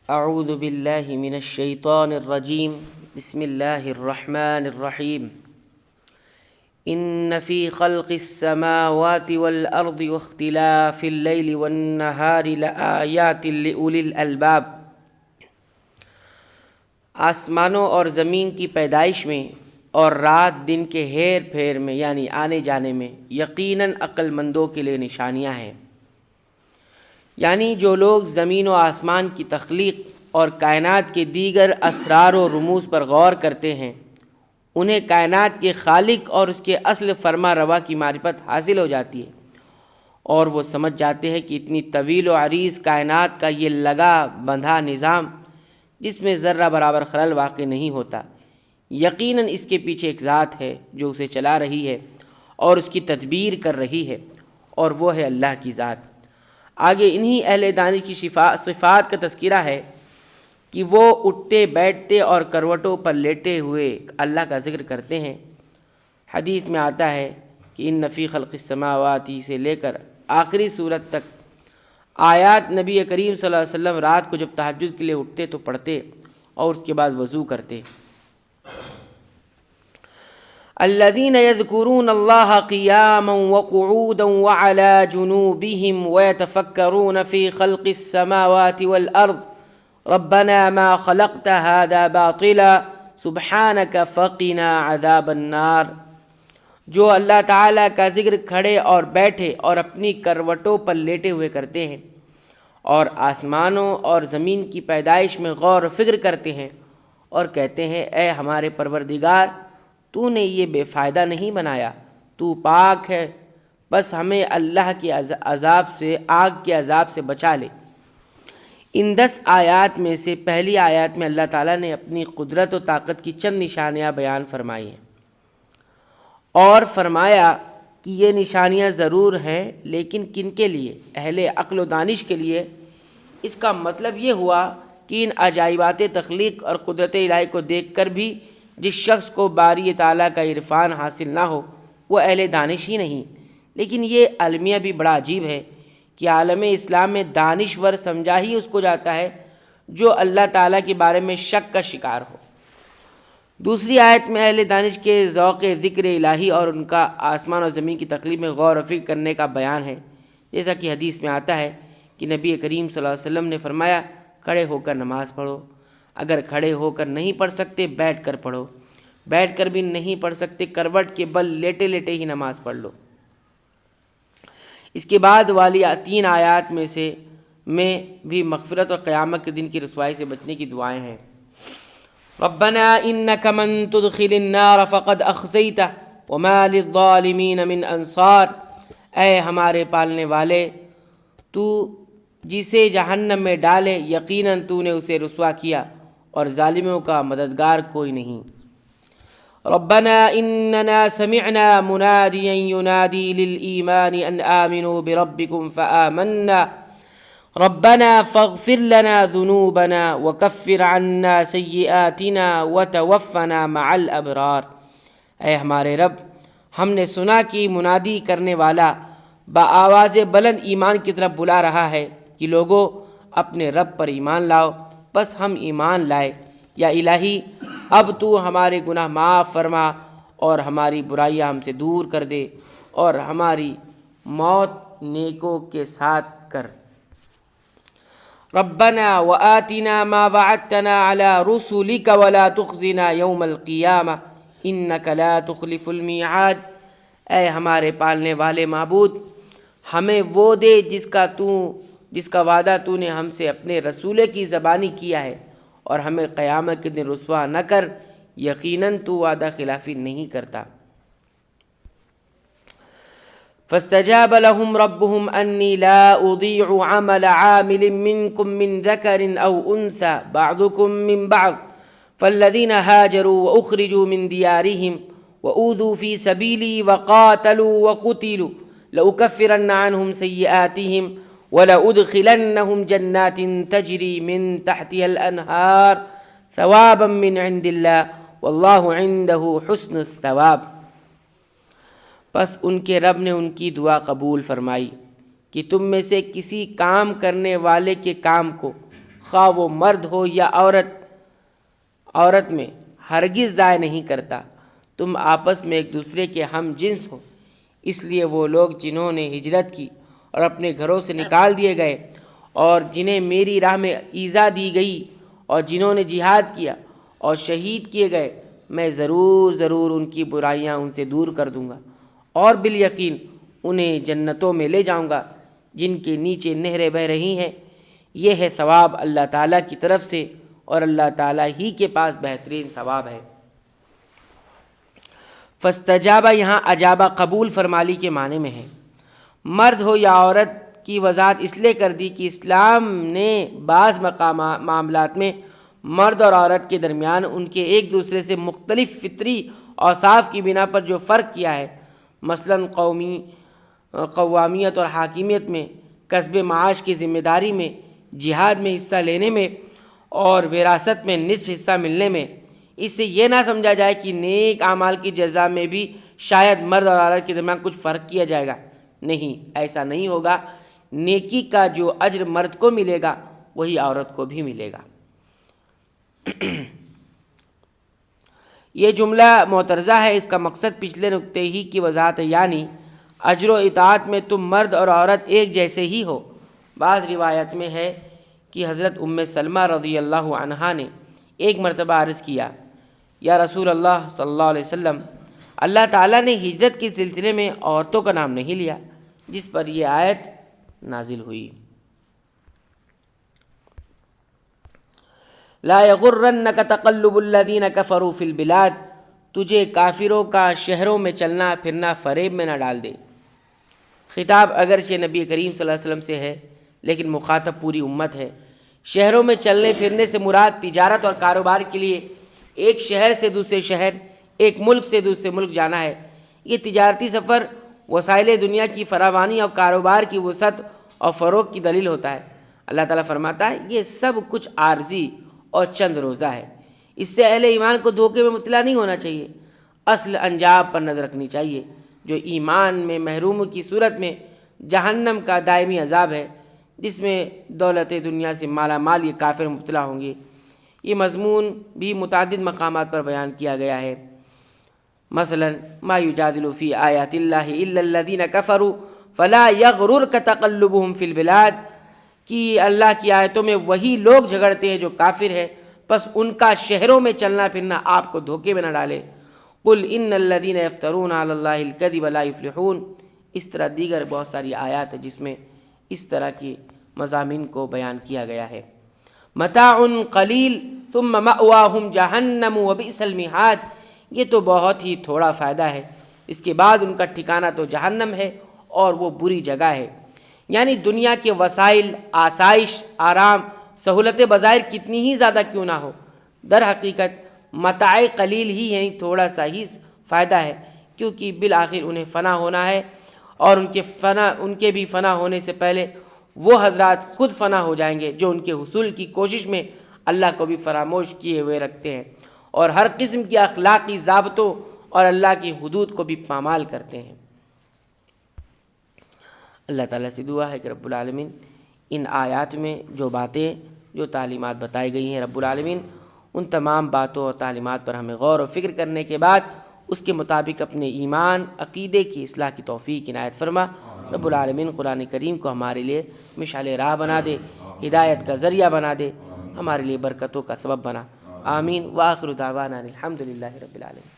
اعوذ باللہ من الشیطان الرجیم بسم اللہ الرحمن الرحیم ان فی خلق السماوات والارض واختلاف اللیل والنہار لآیات لأولی الالباب۔ آسمانوں اور زمین کی پیدائش میں اور رات دن کے ہیر پھیر میں یعنی آنے جانے میں یقیناً عقل مندوں کے لیے نشانیاں ہیں۔ یعنی جو لوگ زمین و آسمان کی تخلیق اور کائنات کے دیگر اسرار و رموز پر غور کرتے ہیں، انہیں کائنات کے خالق اور اس کے اصل فرما روا کی معرفت حاصل ہو جاتی ہے، اور وہ سمجھ جاتے ہیں کہ اتنی طویل و عریض کائنات کا یہ لگا بندھا نظام، جس میں ذرہ برابر خلل واقع نہیں ہوتا، یقیناً اس کے پیچھے ایک ذات ہے جو اسے چلا رہی ہے اور اس کی تدبیر کر رہی ہے، اور وہ ہے اللہ کی ذات۔ آگے انہی اہل دانش کی صفات کا تذکرہ ہے کہ وہ اٹھتے بیٹھتے اور کروٹوں پر لیٹے ہوئے اللہ کا ذکر کرتے ہیں۔ حدیث میں آتا ہے کہ ان فی خلق السماوات سے لے کر آخری صورت تک آیات نبی کریم صلی اللہ علیہ وسلم رات کو جب تہجد کے لیے اٹھتے تو پڑھتے اور اس کے بعد وضو کرتے۔ الذين يذكرون الله قياما وقعودا وعلى جنوبهم ويتفكرون في خلق السماوات والأرض ربنا ما خلقت هذا باطلا سبحانك فقنا عذاب النار۔ جو اللہ تعالیٰ کا ذکر کھڑے اور بیٹھے اور اپنی کروٹوں پر لیٹے ہوئے کرتے ہیں، اور آسمانوں اور زمین کی پیدائش میں غور و فکر کرتے ہیں اور کہتے ہیں اے ہمارے پروردگار، تو نے یہ بے فائدہ نہیں بنایا، تو پاک ہے، بس ہمیں اللہ کے عذاب سے، آگ کے عذاب سے بچا لے۔ ان 10 آیات میں سے پہلی آیات میں اللہ تعالیٰ نے اپنی قدرت و طاقت کی چند نشانیاں بیان فرمائی ہیں، اور فرمایا کہ یہ نشانیاں ضرور ہیں، لیکن کن کے لیے؟ اہل عقل و دانش کے لیے۔ اس کا مطلب یہ ہوا کہ ان عجائبات تخلیق اور قدرت الہی کو دیکھ کر بھی جس شخص کو باری تعالیٰ کا عرفان حاصل نہ ہو وہ اہل دانش ہی نہیں۔ لیکن یہ المیہ بھی بڑا عجیب ہے کہ عالم اسلام میں دانشور سمجھا ہی اس کو جاتا ہے جو اللہ تعالیٰ کے بارے میں شک کا شکار ہو۔ دوسری آیت میں اہل دانش کے ذوق ذکر الہی اور ان کا آسمان اور زمین کی تخلیق میں غور و فکر کرنے کا بیان ہے، جیسا کہ حدیث میں آتا ہے کہ نبی کریم صلی اللہ علیہ وسلم نے فرمایا کھڑے ہو کر نماز پڑھو، اگر کھڑے ہو کر نہیں پڑھ سکتے بیٹھ کر پڑھو، بیٹھ کر بھی نہیں پڑھ سکتے کروٹ کے بل لیٹے لیٹے ہی نماز پڑھ لو۔ اس کے بعد والی 3 آیات میں بھی مغفرت اور قیامت کے دن کی رسوائی سے بچنے کی دعائیں ہیں۔ ربنا انک من تدخل النار فقد اخزیتہ وما للظالمین من انصار۔ اے ہمارے پالنے والے، تو جسے جہنم میں ڈالے یقیناً تو نے اسے رسوا کیا اور ظالموں کا مددگار کوئی نہیں۔ ربنا اننا سمعنا منادیا ینادی للایمان ان آمنوا بربکم فآمنا ربنا فاغفر لنا ذنوبنا وکفر عنا سیئاتنا وتوفنا مع الابرار۔ اے ہمارے رب، ہم نے سنا کہ منادی کرنے والا بآواز بلند ایمان کی طرف بلا رہا ہے کہ لوگوں اپنے رب پر ایمان لاؤ، بس ہم ایمان لائے۔ یا الہی، اب تو ہمارے گناہ معاف فرما اور ہماری برائیاں ہم سے دور کر دے اور ہماری موت نیکوں کے ساتھ کر۔ ربنا وآتنا ما وعدتنا على رسلك ولا تخزنا يوم القیامہ انك لا تخلف الميعاد۔ اے ہمارے پالنے والے معبود، ہمیں وہ دے جس کا وعدہ تو نے ہم سے اپنے رسول کی زبانی کیا ہے، اور ہمیں قیامت کے دن رسوا نہ کر، یقیناً تو وعدہ خلافی نہیں کرتا۔ فاستجاب لهم ربهم انی لا اضیع عمل عامل منکم من ذکر او انثى بعضکم من بعض فالذین هاجروا واخرجوا من دیارهم واوذوا في سبیلی وقاتلوا وقتلوا لأکفرن عنهم سیئاتهم وَلَأُدْخِلَنَّهُمْ جَنَّاتٍ تَجْرِي مِن تَحْتِهَا الْأَنْهَارُ ثَوَابًا مِّنْ عِندِ اللَّهِ وَاللَّهُ عِندَهُ حُسْنُ الثَّوَابِ۔ پس ان کے رب نے ان کی دعا قبول فرمائی کہ تم میں سے کسی کام کرنے والے کے کام کو خواہ وہ مرد ہو یا عورت میں ہرگز ضائع نہیں کرتا۔ تم آپس میں ایک دوسرے کے ہم جنس ہو، اس لیے وہ لوگ جنہوں نے ہجرت کی اور اپنے گھروں سے نکال دیے گئے اور جنہیں میری راہ میں ایذا دی گئی اور جنہوں نے جہاد کیا اور شہید کیے گئے، میں ضرور ان کی برائیاں ان سے دور کر دوں گا اور بالیقین انہیں جنتوں میں لے جاؤں گا جن کے نیچے نہریں بہہ رہی ہیں۔ یہ ہے ثواب اللہ تعالیٰ کی طرف سے اور اللہ تعالیٰ ہی کے پاس بہترین ثواب ہے۔ فاستجابہ یہاں اجابہ قبول فرمالی کے معنی میں ہے۔ مرد ہو یا عورت کی وضاحت اس لیے کر دی کہ اسلام نے بعض معاملات میں مرد اور عورت کے درمیان ان کے ایک دوسرے سے مختلف فطری اوصاف کی بنا پر جو فرق کیا ہے، مثلاً قوامیت اور حاکمیت میں، کسب معاش کی ذمہ داری میں، جہاد میں حصہ لینے میں اور وراثت میں نصف حصہ ملنے میں، اس سے یہ نہ سمجھا جائے کہ نیک اعمال کی جزا میں بھی شاید مرد اور عورت کے درمیان کچھ فرق کیا جائے گا۔ نہیں، ایسا نہیں ہوگا۔ نیکی کا جو اجر مرد کو ملے گا وہی عورت کو بھی ملے گا۔ یہ جملہ معترضہ ہے، اس کا مقصد پچھلے نکتے ہی کی وضاحت ہے، یعنی اجر و اطاعت میں تم مرد اور عورت ایک جیسے ہی ہو۔ بعض روایت میں ہے کہ حضرت ام سلمہ رضی اللہ عنہا نے ایک مرتبہ عرض کیا، یا رسول اللہ صلی اللہ علیہ وسلم، اللہ تعالیٰ نے ہجرت کے سلسلے میں عورتوں کا نام نہیں لیا، جس پر یہ آیت نازل ہوئی۔ لا یغرنک تقلب الذین کفروا فی البلاد، تجھے کافروں کا شہروں میں چلنا پھرنا فریب میں نہ ڈال دے۔ خطاب اگرچہ نبی کریم صلی اللہ علیہ وسلم سے ہے، لیکن مخاطب پوری امت ہے۔ شہروں میں چلنے پھرنے سے مراد تجارت اور کاروبار کے لیے ایک شہر سے دوسرے شہر، ایک ملک سے دوسرے ملک جانا ہے۔ یہ تجارتی سفر وسائل دنیا کی فراوانی اور کاروبار کی وسعت اور فروغ کی دلیل ہوتا ہے۔ اللہ تعالیٰ فرماتا ہے یہ سب کچھ عارضی اور چند روزہ ہے، اس سے اہل ایمان کو دھوکے میں مبتلا نہیں ہونا چاہیے، اصل انجام پر نظر رکھنی چاہیے، جو ایمان میں محروم کی صورت میں جہنم کا دائمی عذاب ہے، جس میں دولت دنیا سے مالا مال یہ کافر مبتلا ہوں گے۔ یہ مضمون بھی متعدد مقامات پر بیان کیا گیا ہے، مثلا ما یجادل فی آیات اللہ الا الذین کفروا فلا یغررک تقلبهم فی البلاد، کہ اللہ کی آیتوں میں وہی لوگ جھگڑتے ہیں جو کافر ہیں، پس ان کا شہروں میں چلنا پھرنا آپ کو دھوکے میں نہ ڈالے۔ قل ان الذین یفترون علی اللہ الکذب لا یفلحون، اس طرح دیگر بہت ساری آیات ہیں جس میں اس طرح کی مضامین کو بیان کیا گیا ہے۔ متاع قلیل ثم مأواہم جہنم وبئس المہاد، یہ تو بہت ہی تھوڑا فائدہ ہے، اس کے بعد ان کا ٹھکانہ تو جہنم ہے اور وہ بری جگہ ہے۔ یعنی دنیا کے وسائل، آسائش، آرام، سہولت بظاہر کتنی ہی زیادہ کیوں نہ ہو، در حقیقت متاع قلیل ہی ہے، تھوڑا سا ہی فائدہ ہے، کیونکہ بالآخر انہیں فنا ہونا ہے، اور ان کے بھی فنا ہونے سے پہلے وہ حضرات خود فنا ہو جائیں گے جو ان کے حصول کی کوشش میں اللہ کو بھی فراموش کیے ہوئے رکھتے ہیں اور ہر قسم کی اخلاقی ضابطوں اور اللہ کی حدود کو بھی پامال کرتے ہیں۔ اللہ تعالیٰ سے دعا ہے کہ رب العالمین ان آیات میں جو باتیں، جو تعلیمات بتائی گئی ہیں، رب العالمین ان تمام باتوں اور تعلیمات پر ہمیں غور و فکر کرنے کے بعد اس کے مطابق اپنے ایمان، عقیدے کی اصلاح کی توفیق عنایت فرما۔ رب العالمین قرآن کریم کو ہمارے لیے مشعل راہ بنا دے، ہدایت کا ذریعہ بنا دے، ہمارے لیے برکتوں کا سبب بنا۔ آمین۔ وآخر دعوانا الحمد للہ رب العالمین۔